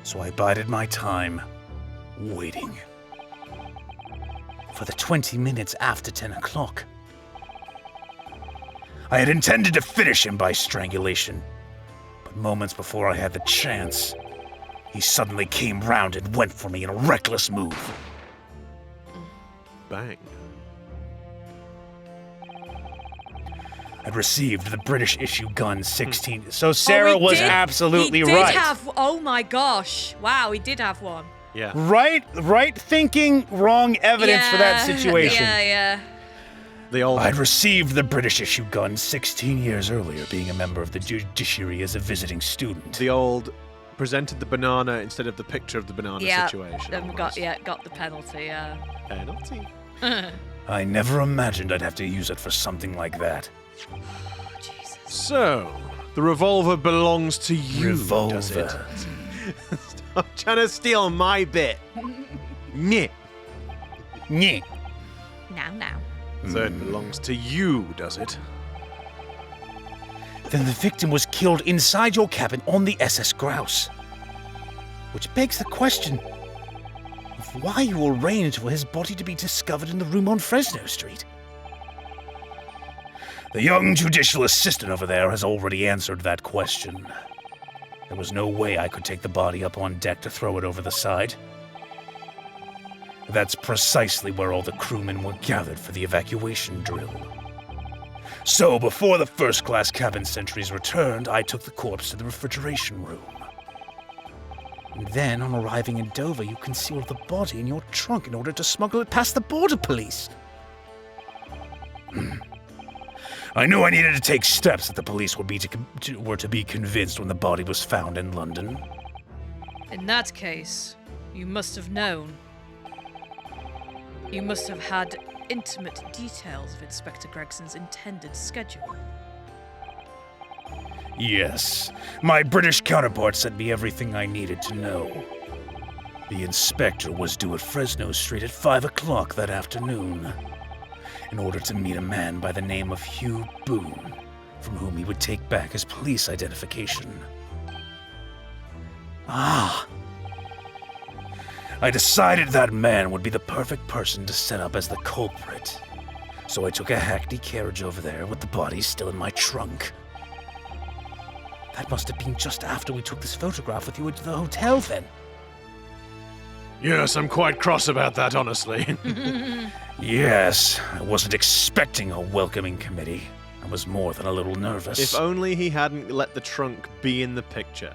so I bided my time, waiting. For the 20 minutes after 10 o'clock. I had intended to finish him by strangulation, but moments before I had the chance, he suddenly came round and went for me in a reckless move. Bang. I'd received the British issue gun 16. So Sarah was absolutely he did right. Have, oh my gosh. Wow, he did have one. Yeah. Right thinking, wrong evidence for that situation. Yeah. The old. I'd received the British issue gun 16 years earlier, being a member of the judiciary as a visiting student. The old presented the banana instead of the picture of the banana situation. Then got the penalty, yeah. Penalty. I never imagined I'd have to use it for something like that. Oh, Jesus. So, the revolver belongs to you, does it? Revolver. Stop trying to steal my bit. Nyeh. Nyeh. Now. So it belongs to you, does it? Then the victim was killed inside your cabin on the SS Grouse. Which begs the question of why you arranged for his body to be discovered in the room on Fresno Street. The young judicial assistant over there has already answered that question. There was no way I could take the body up on deck to throw it over the side. That's precisely where all the crewmen were gathered for the evacuation drill. So, before the first-class cabin sentries returned, I took the corpse to the refrigeration room. And then, on arriving in Dover, you concealed the body in your trunk in order to smuggle it past the border police. I knew I needed to take steps that the police were to be convinced when the body was found in London. In that case, you must have known. You must have had intimate details of Inspector Gregson's intended schedule. Yes, my British counterpart sent me everything I needed to know. The inspector was due at Fresno Street at 5 o'clock that afternoon, in order to meet a man by the name of Hugh Boone, from whom he would take back his police identification. Ah! I decided that man would be the perfect person to set up as the culprit, so I took a hackney carriage over there with the body still in my trunk. That must have been just after we took this photograph with you at the hotel then. Yes, I'm quite cross about that, honestly. Yes, I wasn't expecting a welcoming committee. I was more than a little nervous. If only he hadn't let the trunk be in the picture.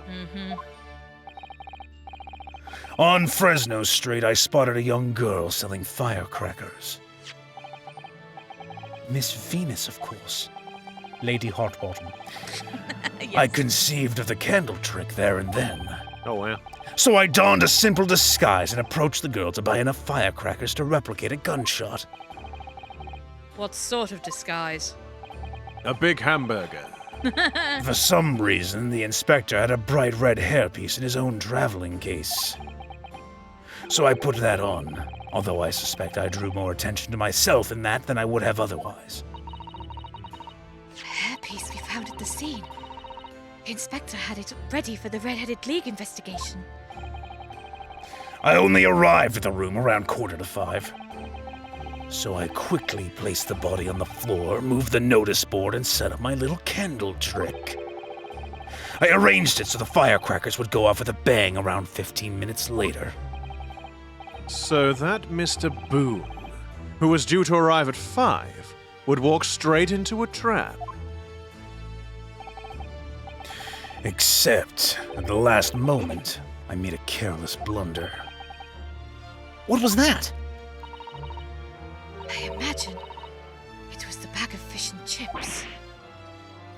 On Fresno Street, I spotted a young girl selling firecrackers. Miss Venus, of course. Lady Hotbottom. Yes. I conceived of the candle trick there and then. Oh, wow. So I donned a simple disguise and approached the girl to buy enough firecrackers to replicate a gunshot. What sort of disguise? A big hamburger. For some reason, the inspector had a bright red hairpiece in his own traveling case. So I put that on, although I suspect I drew more attention to myself in that than I would have otherwise. The hairpiece we found at the scene. The inspector had it ready for the Red-Headed League investigation. I only arrived at the room around 4:45. So I quickly placed the body on the floor, moved the notice board, and set up my little candle trick. I arranged it so the firecrackers would go off with a bang around 15 minutes later. So that Mr. Boone who was due to arrive at 5, would walk straight into a trap. Except, at the last moment, I made a careless blunder. What was that? I imagine it was the bag of fish and chips.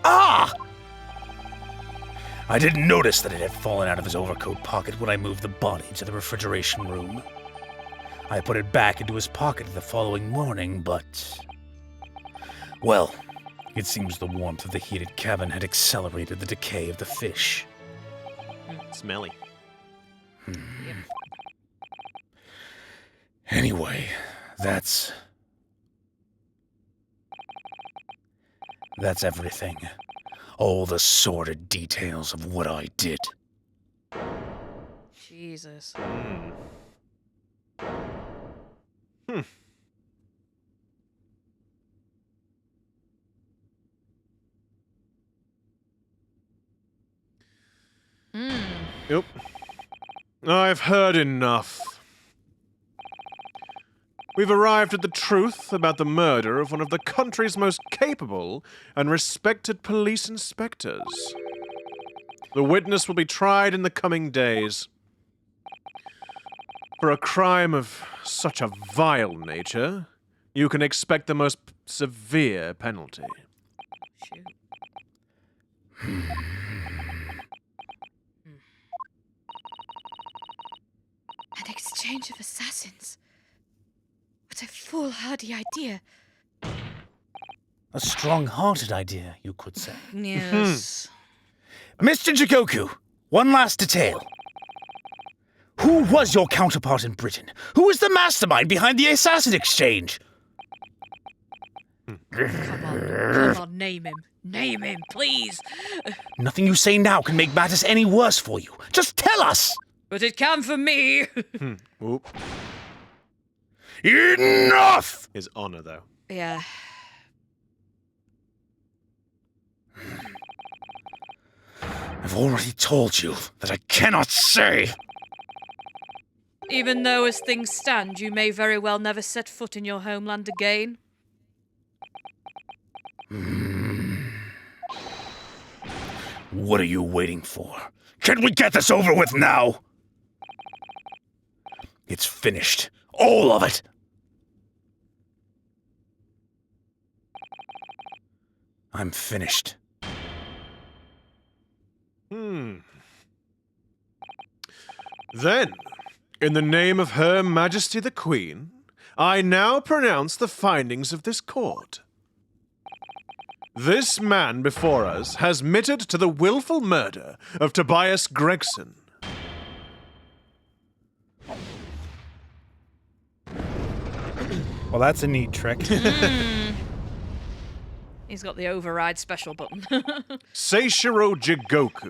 Ah! I didn't notice that it had fallen out of his overcoat pocket when I moved the body to the refrigeration room. I put it back into his pocket the following morning, but... well, it seems the warmth of the heated cabin had accelerated the decay of the fish. Smelly. Anyway, that's everything. All the sordid details of what I did. Jesus. Yep. I've heard enough. We've arrived at the truth about the murder of one of the country's most capable and respected police inspectors. The witness will be tried in the coming days. For a crime of such a vile nature, you can expect the most severe penalty. Shoot. An exchange of assassins. What a foolhardy idea. A strong-hearted idea, you could say. Yes. Mr. Jigoku, one last detail. Who was your counterpart in Britain? Who is the mastermind behind the assassin exchange? Come on, name him. Name him, please. Nothing you say now can make matters any worse for you. Just tell us! But it can for me. Oop. Enough! His honor, though. Yeah. I've already told you that I cannot say. Even though, as things stand, you may very well never set foot in your homeland again. What are you waiting for? Can we get this over with now? It's finished. All of it. I'm finished. Then, in the name of Her Majesty the Queen, I now pronounce the findings of this court. This man before us has admitted to the willful murder of Tobias Gregson. Well, that's a neat trick. He's got the override special button. Seishiro Jigoku,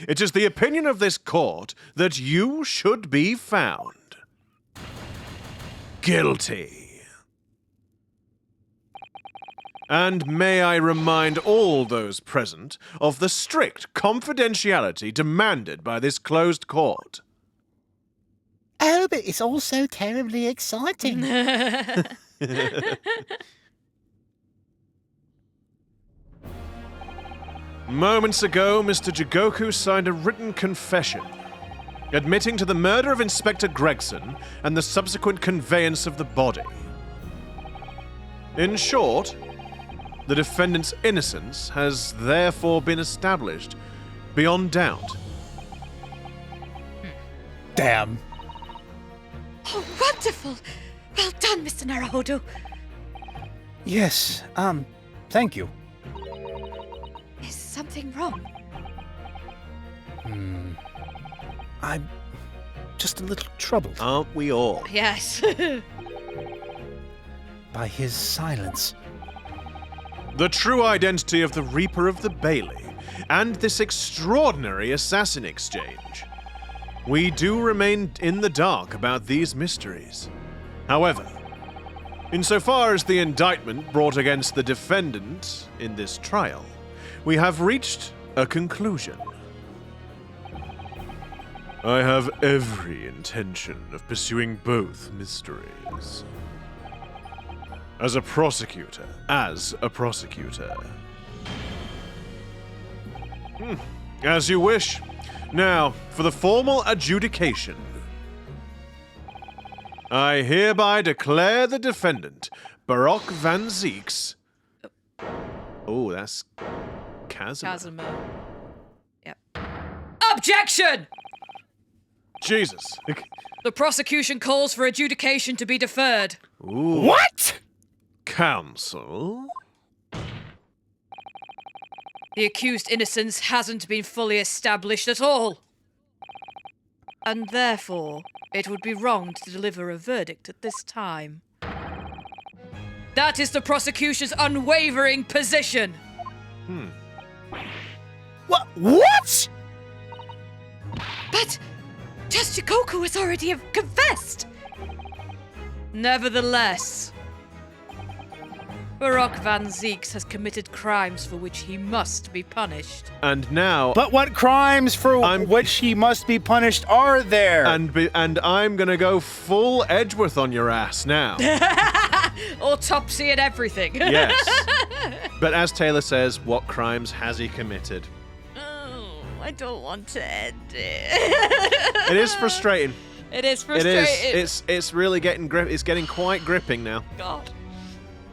it is the opinion of this court that you should be found guilty. And may I remind all those present of the strict confidentiality demanded by this closed court. Oh, but it's all so terribly exciting. Moments ago, Mr. Jigoku signed a written confession, admitting to the murder of Inspector Gregson and the subsequent conveyance of the body. In short, the defendant's innocence has therefore been established beyond doubt. Damn. Oh, wonderful! Well done, Mr. Naruhodo. Yes, thank you. Is something wrong? I'm just a little troubled Aren't we all? Yes. by his silence. The true identity of the Reaper of the Bailey and this extraordinary assassin exchange. We do remain in the dark about these mysteries. However, insofar as the indictment brought against the defendant in this trial, we have reached a conclusion. I have every intention of pursuing both mysteries. As a prosecutor. As you wish. Now, for the formal adjudication. I hereby declare the defendant, Baroque Van Zieks. Oh, that's Kazuma. Kazuma. Yep. Objection! Jesus. The prosecution calls for adjudication to be deferred. Ooh. What? Counsel? The accused innocence hasn't been fully established at all. And therefore, it would be wrong to deliver a verdict at this time. That is the prosecution's unwavering position. What? But just Jigoku has already confessed. Nevertheless, Baroque Van Zieks has committed crimes for which he must be punished. And now... But what crimes for which he must be punished are there? And I'm gonna go full Edgeworth on your ass now. Autopsy and everything. Yes. But as Taylor says, what crimes has he committed? Oh, I don't want to end it. It is frustrating. It is frustrating. It is. It's really getting it's getting quite gripping now. God.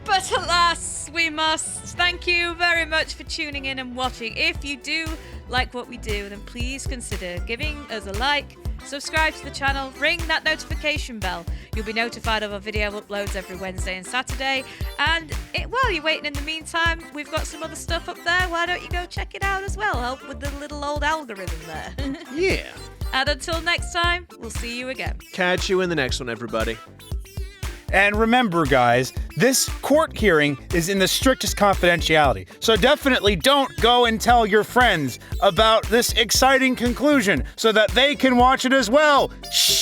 But alas, we must. Thank you very much for tuning in and watching. If you do like what we do, then please consider giving us a like, subscribe to the channel, ring that notification bell. You'll be notified of our video uploads every Wednesday and Saturday. And while you're waiting in the meantime, we've got some other stuff up there. Why don't you go check it out as well? Help with the little old algorithm there. Yeah. And until next time, we'll see you again. Catch you in the next one, everybody. And remember, guys, this court hearing is in the strictest confidentiality. So definitely don't go and tell your friends about this exciting conclusion so that they can watch it as well. Shh!